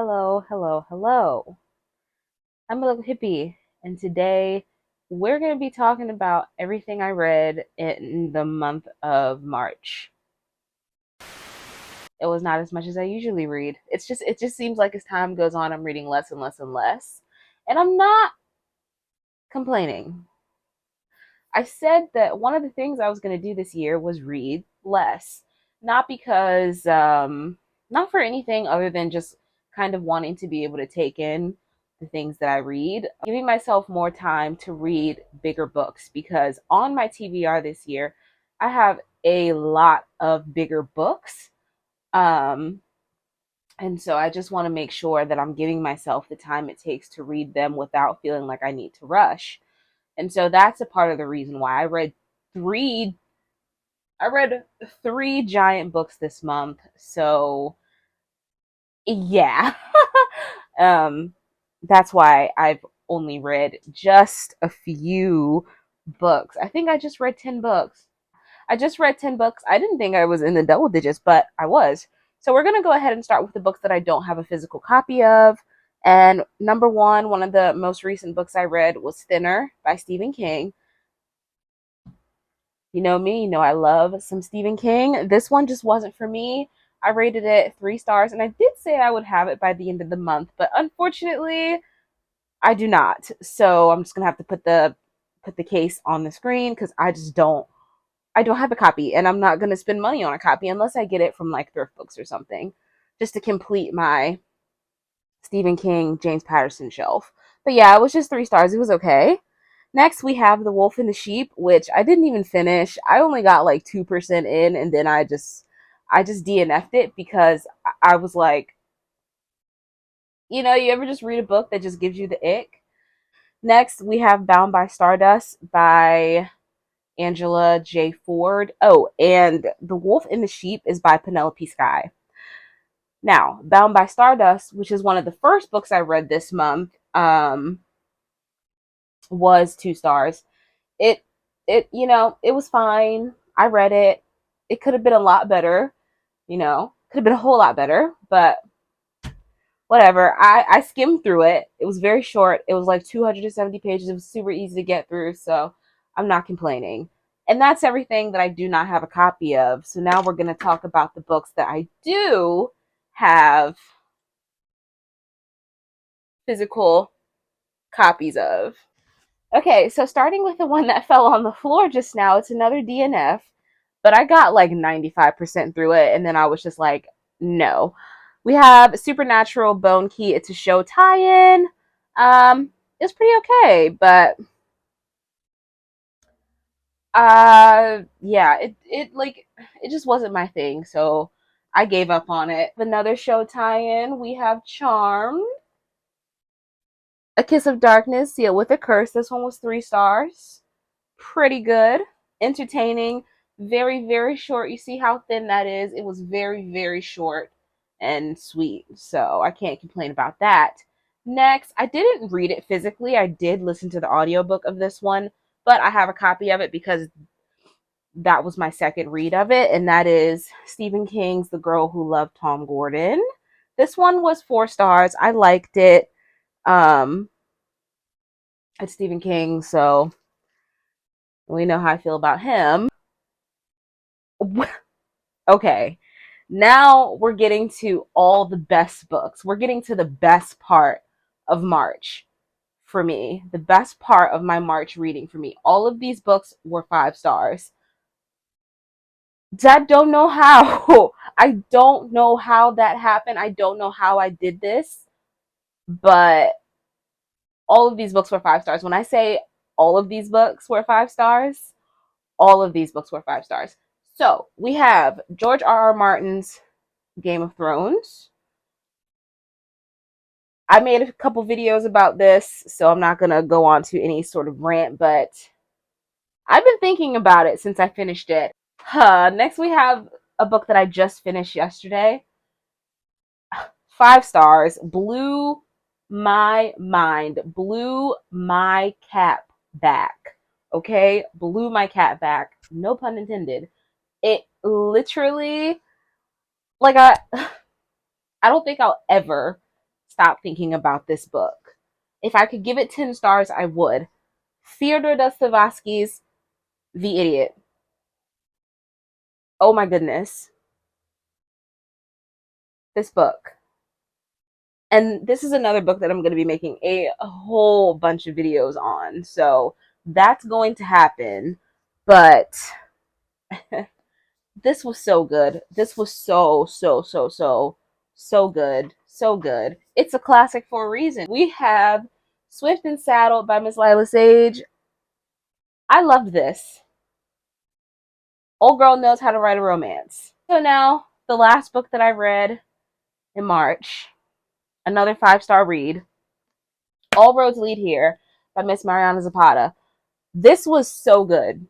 Hello, hello, hello. I'm a little hippie, and today we're going to be talking about everything I read in the month of March. It was not as much as I usually read. It just seems like as time goes on, I'm reading less and less and less, and I'm not complaining. I said that one of the things I was going to do this year was read less, not because, not for anything other than just kind of wanting to be able to take in the things that I read, giving myself more time to read bigger books because on my TBR this year, I have a lot of bigger books. Um, and so I just want to make sure that I'm giving myself the time it takes to read them without feeling like I need to rush. And so that's a part of the reason why three I read three giant books this month. So yeah. um that's why I've only read just a few books. I think I just read 10 books. I just read 10 books. I didn't think I was in the double digits, but I was. So we're going to go ahead and start with the books that I don't have a physical copy of. And number one of the most recent books I read was Thinner by Stephen King. You know me, you know I love some Stephen King. This one just wasn't for me. I rated it 3 stars, and I did say I would have it by the end of the month, but unfortunately, I do not. So I'm just gonna have to put the case on the screen because I don't have a copy, and I'm not gonna spend money on a copy unless I get it from like thrift books or something, just to complete my Stephen King, James Patterson shelf. But yeah, it was just 3 stars. It was okay. Next, we have The Wolf and the Sheep, which I didn't even finish. I only got like 2% in, and then I just DNF'd it because I was like, you ever just read a book that just gives you the ick? Next, we have Bound by Stardust by Angela J. Ford. Oh, and The Wolf and the Sheep is by Penelope Sky. Now, Bound by Stardust, which is one of the first books I read this month, was 2 stars. It it was fine. I read it. It could have been a lot better, could have been a whole lot better, but whatever. I skimmed through it. It was very short. It was like 270 pages. It was super easy to get through, so I'm not complaining. And that's everything that I do not have a copy of. So now we're going to talk about the books that I do have physical copies of. Okay, so starting with the one that fell on the floor just now, it's another DNF, but I got like 95% through it, and then I was just like, no. We have Supernatural Bone Key. It's a show tie-in. It's pretty okay, but yeah, it just wasn't my thing, so I gave up on it. Another show tie-in. We have Charmed, A Kiss of Darkness, Seal with a Curse. This one was 3 stars. Pretty good, entertaining, very, very short. You see how thin that is? It was very, very short and sweet. So I can't complain about that. Next, I didn't read it physically. I did listen to the audiobook of this one, but I have a copy of it because that was my second read of it, and that is Stephen King's The Girl Who Loved Tom Gordon. This one was 4 stars. I liked it. Um, it's Stephen King, so we know how I feel about him. Okay, now we're getting to all the best books. We're getting to the best part of March for me. The best part of my March reading for me. All of these books were 5 stars. I don't know how. I don't know how that happened. I don't know how I did this, but all of these books were 5 stars. When I say all of these books were 5 stars, all of these books were 5 stars. So we have George R. R. Martin's Game of Thrones. I made a couple videos about this, so I'm not going to go on to any sort of rant, but I've been thinking about it since I finished it. Next, we have a book that I just finished yesterday. 5 stars. Blew my mind. Blew my cap back. Okay? Blew my cat back. No pun intended. It literally, like, I don't think I'll ever stop thinking about this book. If I could give it 10 stars, I would. Fyodor Dostoevsky's The Idiot. Oh my goodness. This book. And this is another book that I'm going to be making a whole bunch of videos on. So that's going to happen. But this was so good. This was so good. So good. It's a classic for a reason. We have Swift and Saddled by Miss Lila Sage. I loved this. Old girl knows how to write a romance. So now, the last book that I read in March, another 5-star read, All Roads Lead Here by Miss Mariana Zapata. This was so good.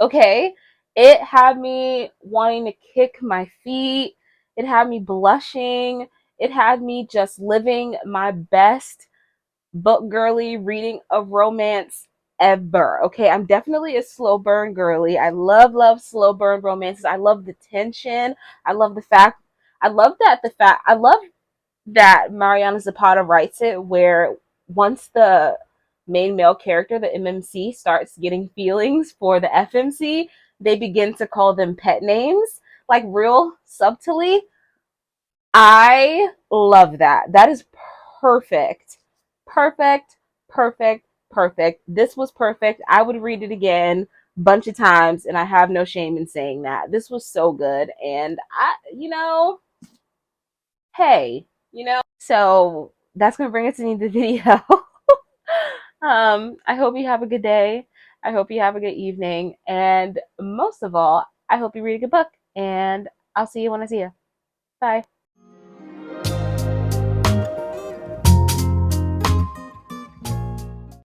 Okay? It had me wanting to kick my feet. It had me blushing. It had me just living my best book girly reading of romance ever. Okay, I'm definitely a slow burn girly. I love slow burn romances. I love the tension. I love the fact I love that Mariana Zapata writes it where once the main male character, the MMC, starts getting feelings for the FMC, they begin to call them pet names, like real subtly. I love that. That is perfect. Perfect, perfect, perfect. This was perfect. I would read it again a bunch of times, and I have no shame in saying that. This was so good. And hey, so that's going to bring us to the end of the video. I hope you have a good day. I hope you have a good evening. And most of all, I hope you read a good book. And I'll see you when I see you. Bye.